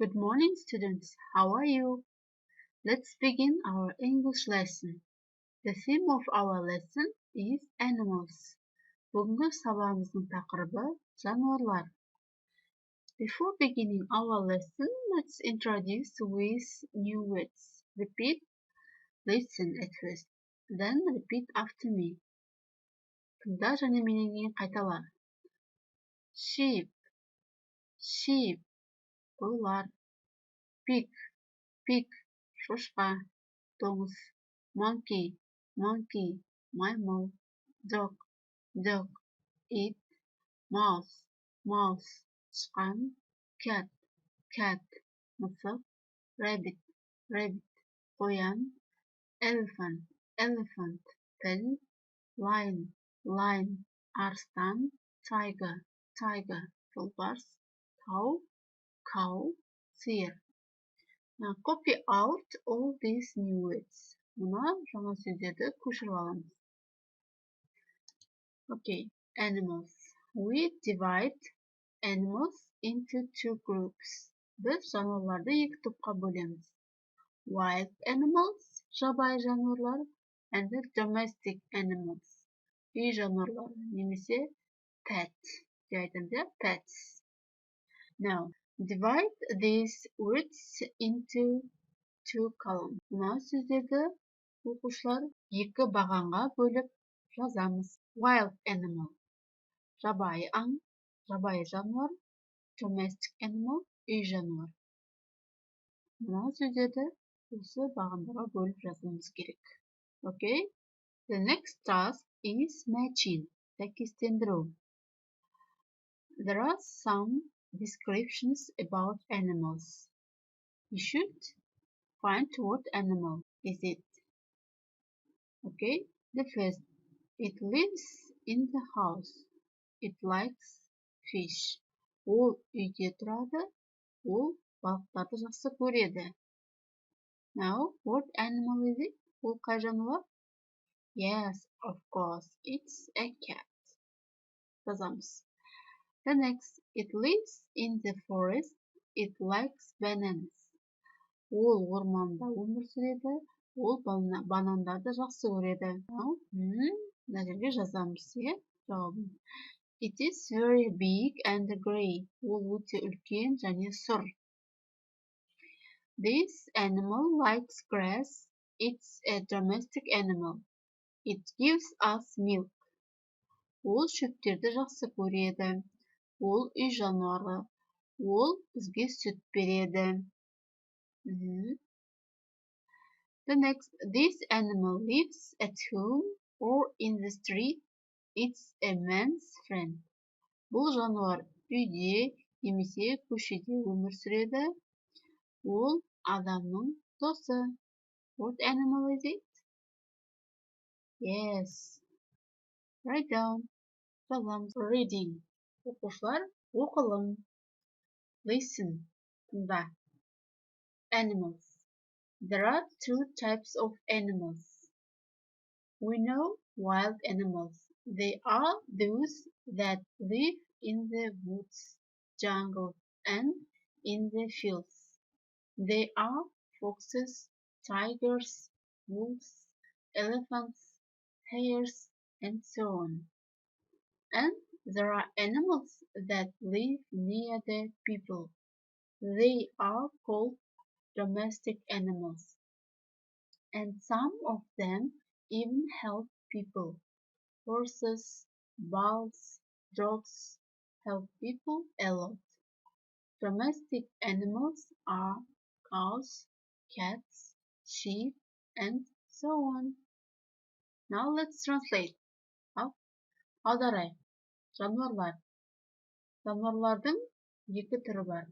Good morning, students. How are you? Let's begin our English lesson. The theme of our lesson is animals. Бүгінгі сабағымыздың тақырыбы жануарлар. Before beginning our lesson, let's introduce with new words. Repeat, listen at first, then repeat after me. Тыңда және менен кейін қайтала. Sheep, sheep, қойлар. Pig, pig, шошқа, доңыз. Monkey, monkey, маймыл. Dog, dog, it. Mouse, mouse, тышқан. Cat, cat, мысық. Rabbit, rabbit, қоян. Elephant, elephant, піл. Lion, lion, арыстан. Tiger, tiger, жолбарыс. Cow, cow, сиыр. Now copy out all these new words. Мына жаңа сөздерді көшіріп аламыз. Okay, animals. We divide animals into two groups. Біз жануарларды екі топқа бөлеміз. Wild animals, жабайы жануарлар, and the domestic animals, үй жануарлары, немесе pet. Деп айтамыз, pets. Now, divide these words into two columns. Мына сөздерді оқушылар екі бағанға бөліп жазамыз. Wild animal, жабайы аң, жабайы жануар. Domestic animal, үй жануар. Мына сөздерді осы бағандарға бөліп жазуымыз керек. Okay? The next task is matching. Сәйкестендіру. There are some descriptions about animals. You should find what animal is it. Okay, the first, it lives in the house. It likes fish. Ол үйде тұрады. Ол балықтарды жақсы көреді. Now, what animal is it? Ол қай жануар? Yes, of course, it's a cat. Жазамыз. The next, it lives in the forest. It likes bananas. Ол орманда өмір сүреді. Ол банандарды жақсы көреді. Мына жерге жазамыз, жауабын. It is very big and gray. Ол өте үлкен және сұр. This animal likes grass. It's a domestic animal. It gives us milk. Ол шөптерді жақсы көреді. Ол үй жануары. Ол бізге сүт береді. The next, this animal lives at home or in the street. It's a man's friend. Бұл жануар үйде немесе көшеде өмір сүреді. Ол адамның досы. What animal is it? Yes. Write down. Жазамыз. Reading. Оқушылар, оқылым. Listen. Тыңда. Animals. There are two types of animals. We know wild animals. They are those that live in the woods, jungle, and in the fields. They are foxes, tigers, wolves, elephants, hares, and so on. And there are animals that live near the people. They are called domestic animals. And some of them even help people. Horses, bulls, dogs help people a lot. Domestic animals are cows, cats, sheep, and so on. Now let's translate. Аударайық. Жануарлар. Жануарлардың екі түрі бар.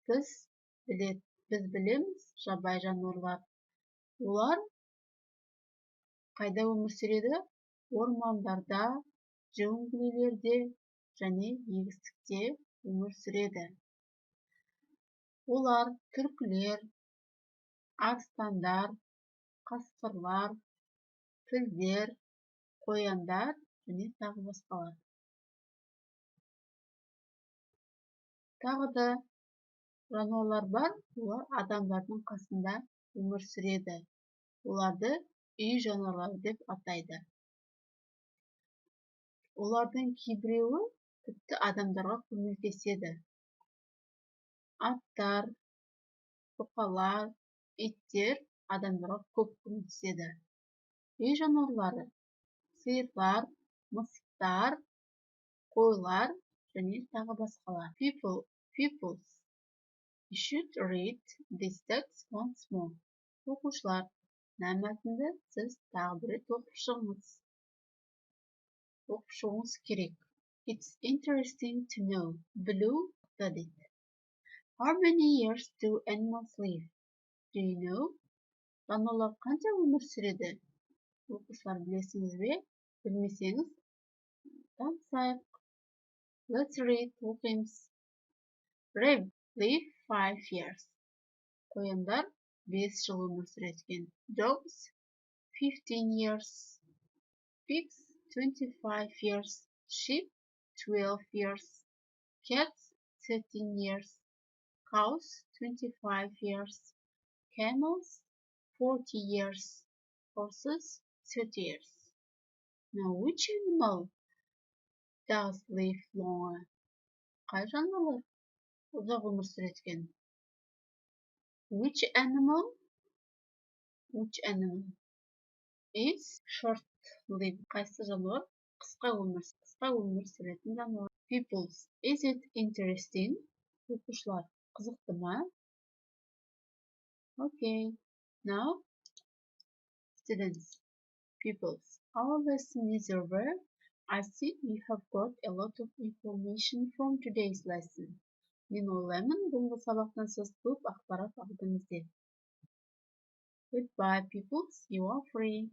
Біз білеміз жабайы жануарлар. Олар қайда өмір сүреді? Ормандарда, джунглилерде және егістікте өмір сүреді. Олар түлкілер, арыстандар, қасқырлар, пілдер, қояндар және тағы басқалар. Тағы да Жануарлар бар, олар адамдардың қасында өмір сүреді. Оларды үй жануарлары деп атайды. Олардың кейбіреуі тіпті адамдарға көмектеседі. Аттар, бұқалар, иттер адамдарға көп көмектеседі. Үй жануарлары сиырлар, мысықтар, қойлар және тағы басқалар. Pupils. You should read this text once more. Оқушылар, мына мәтінді сіз тағы бір рет оқып шығуыңыз керек. It's interesting to know. Білу studied. How many years do animals live? Do you know? Жануарлар қанша өмір сүреді? Оқушылар, білесіңіз бе? Білмесеңіз, танысайық. Let's read. Оқимыз. Rabbits live 5 years. Қояндар 5 жыл өмір сүреді. Dogs 15 years. Pigs 25 years. Sheep 12 years. Cats 13 years. Cows 25 years. Camels 40 years. Horses 30 years. Now which animal does live longer? Қай жануарлар ұзақ өмір сүреді? Which animal is short-lived? Қайсы жануар қысқа өмір сүретін жануар? Pupils. Is it interesting? Оқушылар, қызықты ма? Okay. Now, students, pupils, our lesson is over. I see you have got a lot of information from today's lesson. Мен ойлаймын, бүгінгі сабақтан сіз көп ақпарат алдыңыз деп. Goodbye, pupils. You are free.